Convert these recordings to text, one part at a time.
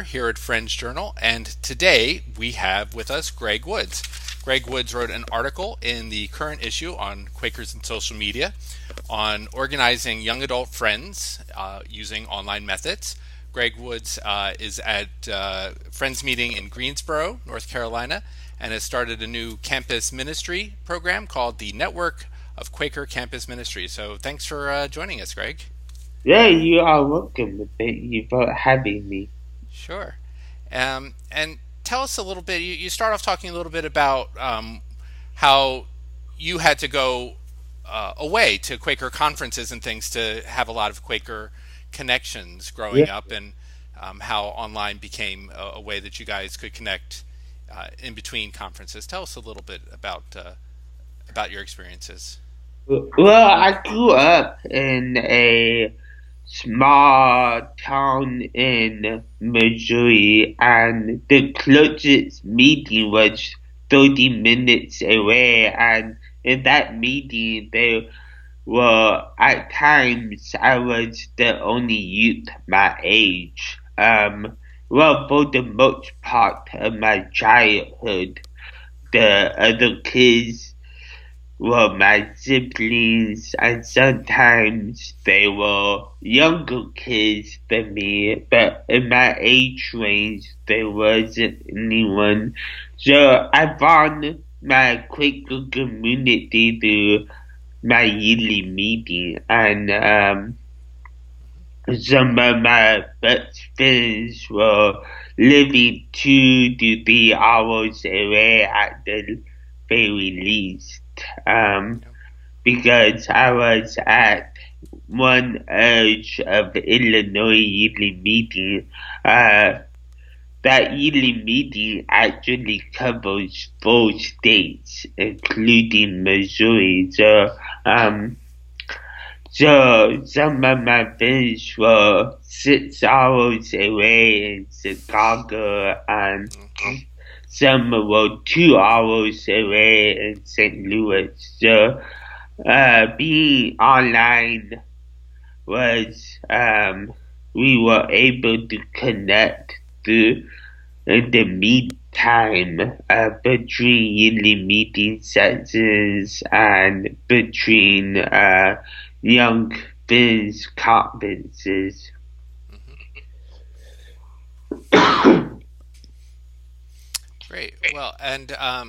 here at Fringe Journal, and today we have with us Greg Woods. Greg Woods wrote an article in the current issue on Quakers and social media on organizing young adult friends using online methods. Greg Woods is at Friends Meeting in Greensboro, North Carolina, and has started a new campus ministry program called the Network of Quaker Campus Ministry. So thanks for joining us, Greg. Yeah, you are welcome. Thank you for having me. Sure. And tell us a little bit. You start off talking a little bit about how you had to go away to Quaker conferences and things to have a lot of Quaker connections growing Yeah. up, and how online became a way that you guys could connect in between conferences. Tell us a little bit about your experiences. Well, I grew up in a small town in Missouri, and the closest meeting was 30 minutes away. And in that meeting, there were at times I was the only youth my age. Well, for the most part of my childhood, the other kids were my siblings, and sometimes they were younger kids than me, but in my age range, there wasn't anyone. So I found my Quaker community through my yearly meeting, and some of my best friends were living 2 to 3 hours away at the very least. Um, because I was at one edge of the Illinois yearly meeting. That yearly meeting actually covers 4 states, including Missouri. So some of my friends were 6 hours away in Chicago, and some were 2 hours away in St. Louis. So being online was we were able to connect through in the meantime between yearly meeting sessions and between young friends conferences. Great. Well, and I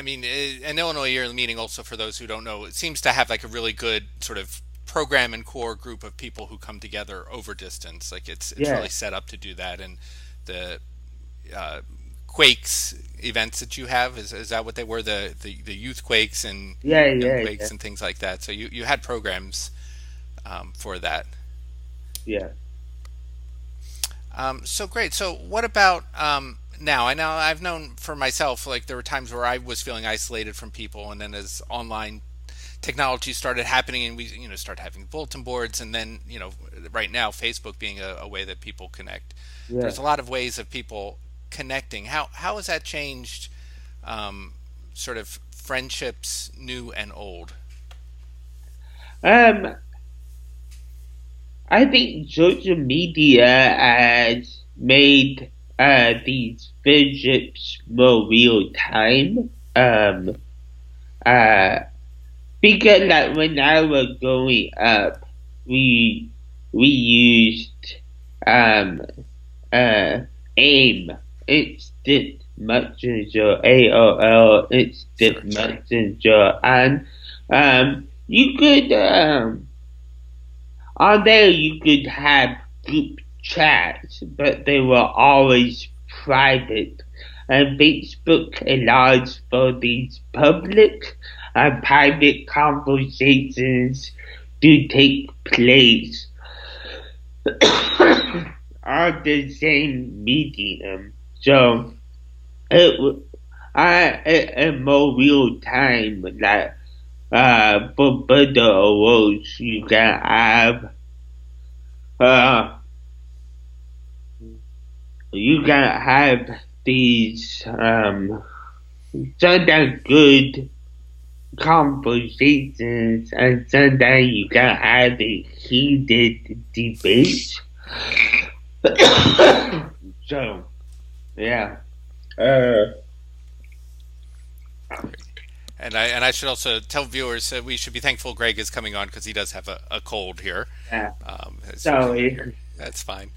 mean, an Illinois yearly meeting, also for those who don't know, it seems to have like a really good sort of program and core group of people who come together over distance. Like it's Yeah, really set up to do that. And the uh, Quakes events that you have, is that what they were? The youth Quakes and yeah, young yeah, yeah, Quakes and things like that. So you had programs for that. yeah. So great. So what about now? I know I've known for myself, like there were times where I was feeling isolated from people, and then as online technology started happening, and we started having bulletin boards, and then right now Facebook being a way that people connect. Yeah. There's a lot of ways of people connecting. How has that changed? Sort of friendships, new and old. Um, I think social media has made these friendships more real time. Uh, because like when I was growing up, we we used um uh AIM, instant messenger, AOL, Sure. instant messenger, and you could on there you could have group chats, but they were always private. And Facebook allows for these public and private conversations to take place on the same medium. So it w- in more real time, like for better or worse, uh you can have these sometimes good conversations, and sometimes you can have a heated debate. So, yeah. Uh, And I should also tell viewers that we should be thankful Greg is coming on because he does have a cold here. yeah. As you can Sorry. hear, that's fine.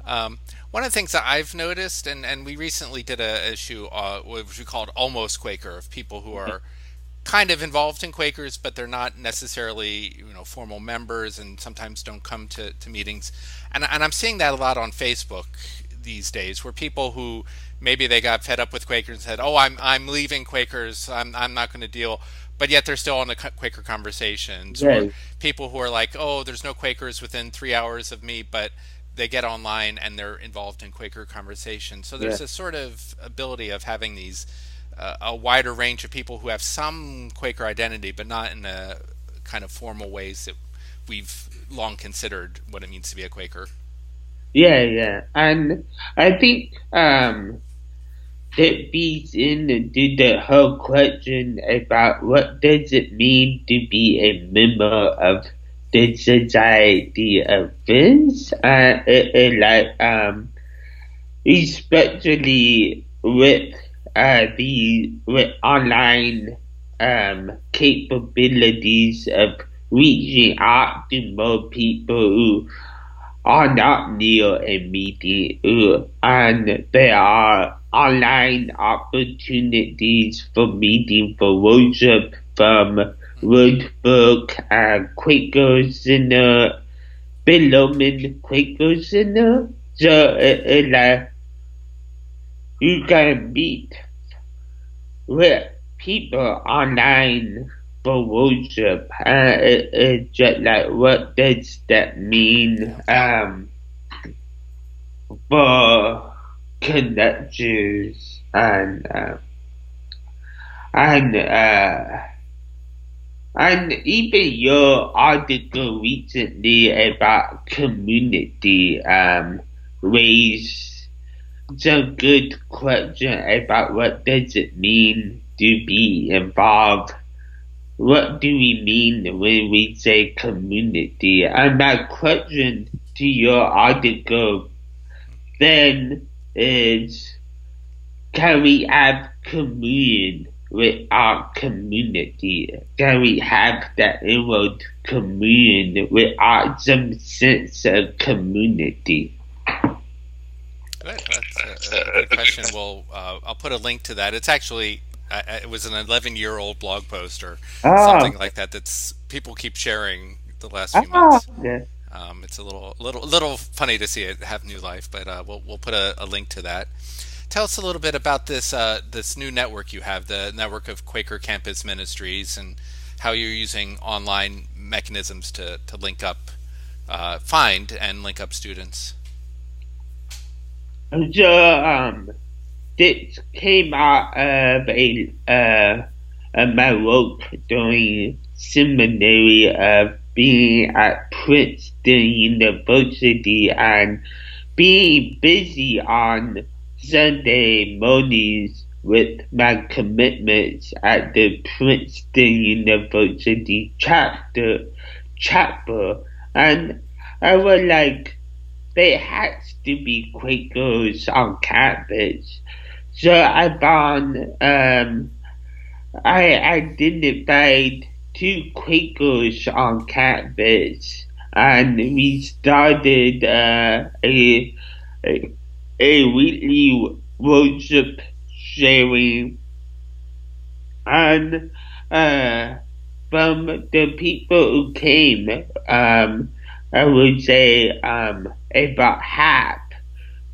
One of the things that I've noticed, and we recently did a issue which we called Almost Quaker, of people who are kind of involved in Quakers, but they're not necessarily formal members, and sometimes don't come to meetings. And I'm seeing that a lot on Facebook these days, where people who maybe they got fed up with Quakers and said, "Oh, I'm leaving Quakers. I'm not going to deal." But yet they're still on the Quaker conversations, or Yes, people who are like, "Oh, there's no Quakers within 3 hours of me," but they get online and they're involved in Quaker conversation. So yeah. there's a sort of ability of having these a wider range of people who have some Quaker identity, but not in a kind of formal ways that we've long considered what it means to be a Quaker. Yeah, yeah. And I think that feeds into the whole question about what does it mean to be a member of the Society of Friends, especially with with online capabilities of reaching out to more people who are not near a meeting, and there are online opportunities for meeting for worship from Woodbrook and Quaker Center, Bellarmine Quaker Center. So you can meet with people online for worship. It's just like, what does that mean for connections and and even your article recently about community raised some good question about what does it mean to be involved. What do we mean when we say community? And my question to your article then is, can we have communion with our community? Can we have that inward communion without some sense of community? Good. That's a good question. Well, I'll put a link to that. It's actually it was an 11-year-old blog post or Oh, something like that. That's people keep sharing the last few oh, months. yeah. It's a little funny to see it have new life, but we'll put a link to that. Tell us a little bit about this new network you have, the network of Quaker Campus Ministries, and how you're using online mechanisms to link up, find and link up students. So, this came out of my work during seminary of being at Princeton University and being busy on Sunday mornings with my commitments at the Princeton University chapter, and I was like, there has to be Quakers on campus. So I found I identified two Quakers on campus, and we started a, a weekly worship sharing, and from the people who came, I would say about half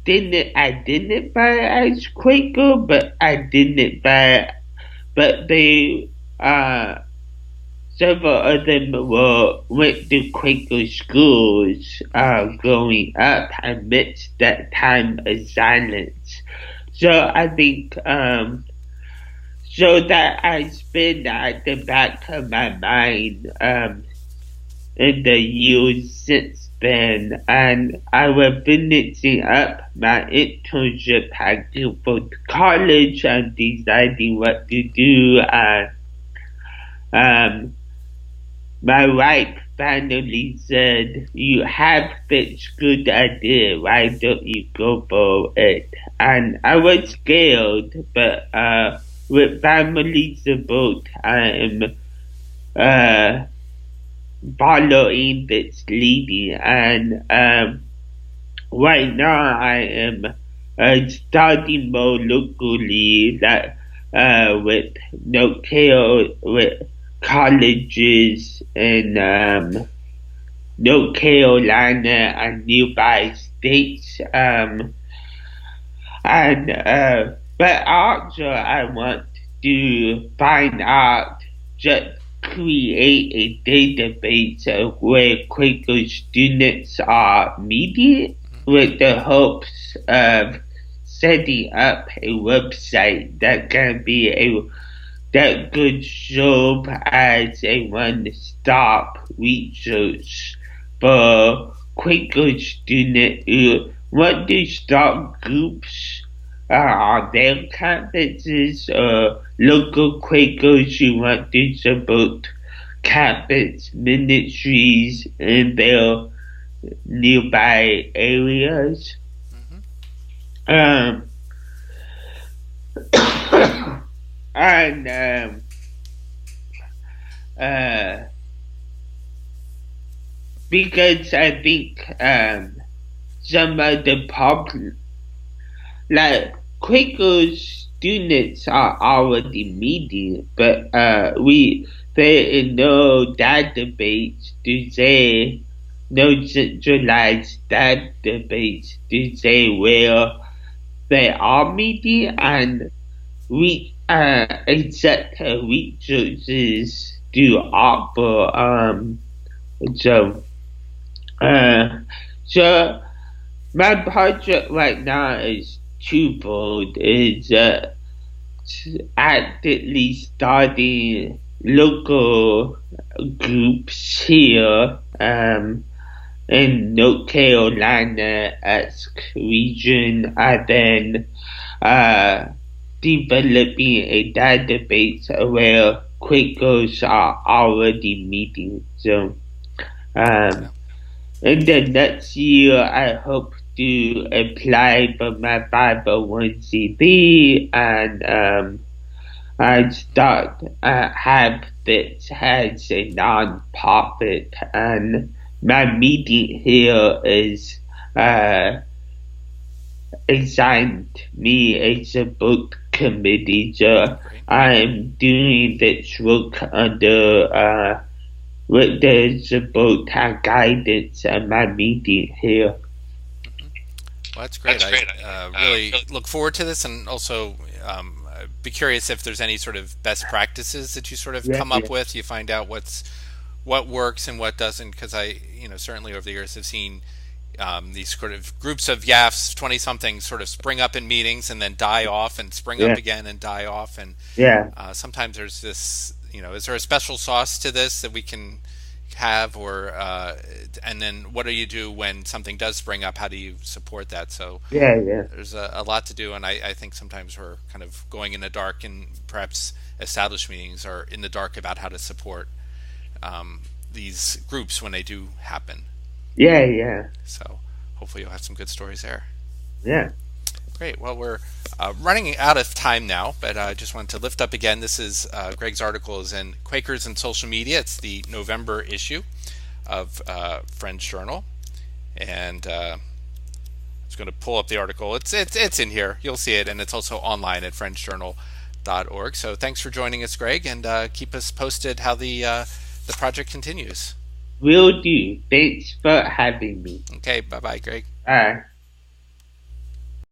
didn't identify as Quaker, but they several of them went to Quaker schools growing up amidst that time of silence. So I think so that has been at the back of my mind in the years since then, and I was finishing up my internship at Guilford College and deciding what to do. And my wife finally said, "You have this good idea, why don't you go for it?" And I was scared, but with family support, I am uh, following this lady, and right now I am studying more locally, like with with colleges in North Carolina and nearby states. And but also I want to find out, just create a database of where Quaker students are meeting, with the hopes of setting up a website that can be that could serve as a one-stop resource for Quaker students who want to start groups on their campuses, or local Quakers who want to support campus ministries in their nearby areas. Um, and uh, because I think some of the like Quaker students are already meeting, but there is no database to say, no centralized database to say where they are meeting, and we exact resources to offer. So uh, so my project right now is twofold. Is actively starting local groups here in North Carolina-esque region, and then developing a database where Quakers are already meeting. So in the next year, I hope to apply for my 501c3, and I start have this as a non-profit, and my meeting here is assigned me a support committee, so I am doing this work under with the support and guidance of my meeting here. Well, that's great. I really look forward to this, and also be curious if there's any sort of best practices that you sort of Yeah, come up with. You find out what works and what doesn't, because I, certainly over the years have seen these sort of groups of yaffs, 20-somethings, sort of spring up in meetings and then die off, and spring yeah, up again and die off, and yeah. sometimes there's this, is there a special sauce to this that we can have, or and then what do you do when something does spring up? How do you support that? So Yeah, yeah, there's a lot to do, and I think sometimes we're kind of going in the dark, and perhaps established meetings are in the dark about how to support these groups when they do happen. yeah, yeah, So hopefully you'll have some good stories there. yeah. Great. Well, we're running out of time now, but I just wanted to lift up again. This is Greg's article is in Quakers and Social Media. It's the November issue of Friends Journal, and I was going to pull up the article. It's in here. You'll see it, and it's also online at friendsjournal.org. So thanks for joining us, Greg, and keep us posted how the project continues. Will do. Thanks for having me. Okay. Bye, bye, Greg. Bye.